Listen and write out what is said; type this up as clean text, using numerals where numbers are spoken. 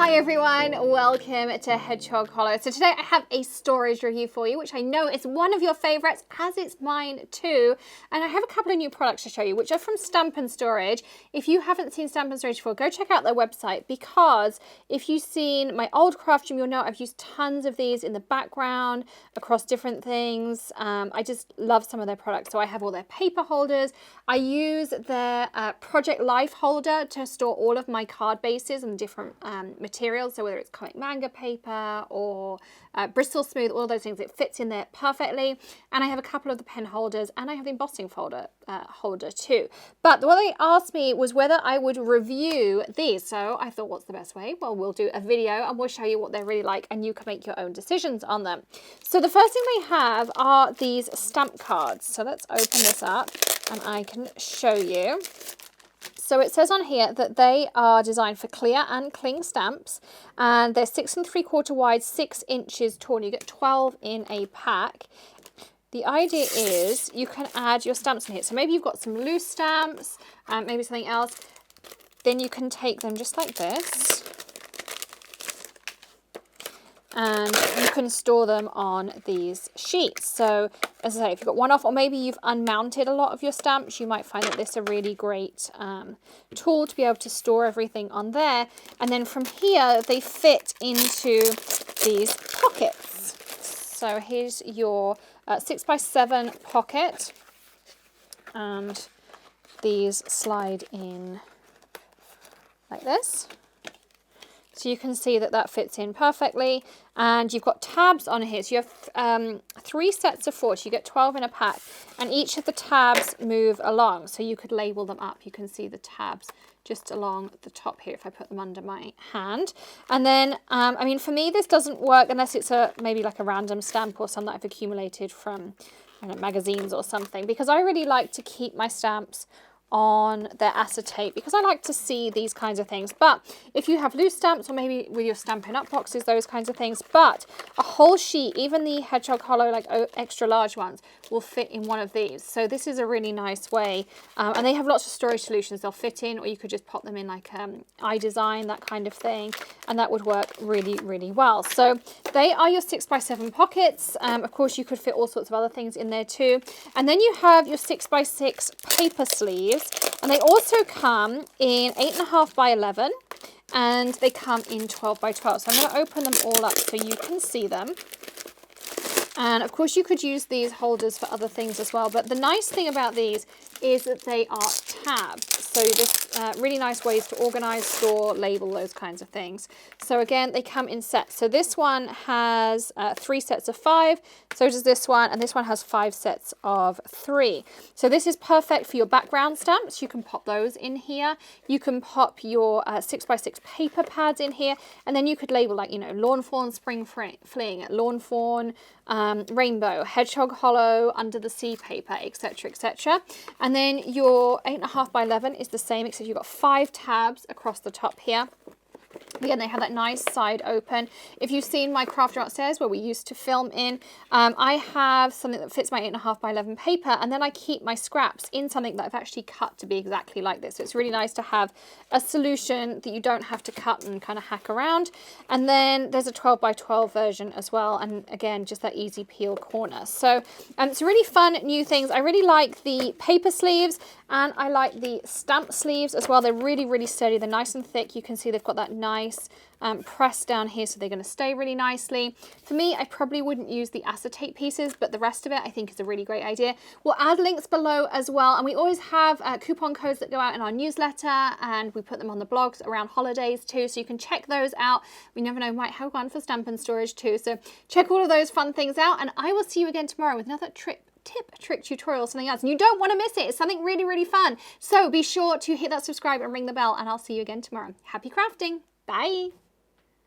Hi everyone, welcome to Hedgehog Hollow. So today I have a storage review for you, which I know is one of your favorites, as it's mine too. And I have a couple of new products to show you, which are from Stamp & Storage. If you haven't seen Stamp & Storage before, go check out their website, because if you've seen my old craft room, you'll know I've used tons of these in the background across different things. I just love some of their products. So I have all their paper holders. I use their Project Life holder to store all of my card bases and different materials, so whether it's comic manga paper or Bristol Smooth, all those things, it fits in there perfectly. And I have a couple of the pen holders, and I have the embossing folder holder too. But what they asked me was whether I would review these, so I thought, what's the best way? Well, we'll do a video and we'll show you what they're really like, and you can make your own decisions on them. So the first thing they have are these stamp cards. So let's open this up and I can show you. So it says on here that they are designed for clear and cling stamps, and they're 6 3/4 wide, 6 inches tall, and you get 12 in a pack. The idea is you can add your stamps in here. So maybe you've got some loose stamps, maybe something else. Then you can take them just like this, and you can store them on these sheets. So as I say, if you've got one off, or maybe you've unmounted a lot of your stamps, you might find that this is a really great tool to be able to store everything on there. And then from here, they fit into these pockets. So here's your 6x7 pocket, and these slide in like this. So you can see that that fits in perfectly, and you've got tabs on here. So you have 3 sets of 4, so you get 12 in a pack, and each of the tabs move along. So you could label them up. You can see the tabs just along the top here if I put them under my hand. And then, I mean, for me, this doesn't work unless it's maybe like a random stamp or some that I've accumulated from, I don't know, magazines or something, because I really like to keep my stamps on their acetate, because I like to see these kinds of things. But if you have loose stamps, or maybe with your Stampin' Up boxes, those kinds of things, but a whole sheet, even the Hedgehog Hollow, like extra large ones, will fit in one of these. So this is a really nice way, and they have lots of storage solutions. They'll fit in, or you could just pop them in like iDesign, that kind of thing, and that would work really, really well. So they are your 6x7 pockets. Of course, you could fit all sorts of other things in there too. And then you have your 6x6 paper sleeves. And they also come in 8.5 by 11, and they come in 12 by 12. So I'm going to open them all up so you can see them. And of course you could use these holders for other things as well. But the nice thing about these is that they are tabs. So this really nice ways to organize, store, label, those kinds of things. So again, they come in sets. So this one has 3 sets of 5. So does this one, and this one has 5 sets of 3. So this is perfect for your background stamps. You can pop those in here. You can pop your 6x6 paper pads in here, and then you could label, like, you know, Lawn Fawn Spring Fling, Lawn Fawn Rainbow, Hedgehog Hollow, Under the Sea paper, etc., etc. And then your 8.5 by 11 is the same, except you've got 5 tabs across the top here. Again, they have that nice side open. If you've seen my craft room upstairs where we used to film in, I have something that fits my 8.5 by 11 paper, and then I keep my scraps in something that I've actually cut to be exactly like this. So it's really nice to have a solution that you don't have to cut and kind of hack around. And then there's a 12 by 12 version as well, and again, just that easy peel corner. So it's really fun new things. I really like the paper sleeves, and I like the stamp sleeves as well. They're really, really sturdy. They're nice and thick. You can see they've got that nice press down here, so they're going to stay really nicely. For me, I probably wouldn't use the acetate pieces, but the rest of it I think is a really great idea. We'll add links below as well, and we always have coupon codes that go out in our newsletter, and we put them on the blogs around holidays too, so you can check those out. We never know, we might have one for Stamp & Storage too, so check all of those fun things out, and I will see you again tomorrow with another tip, trick, tutorial, something else, and you don't want to miss it. It's something really, really fun. So be sure to hit that subscribe and ring the bell, and I'll see you again tomorrow. Happy crafting. Bye.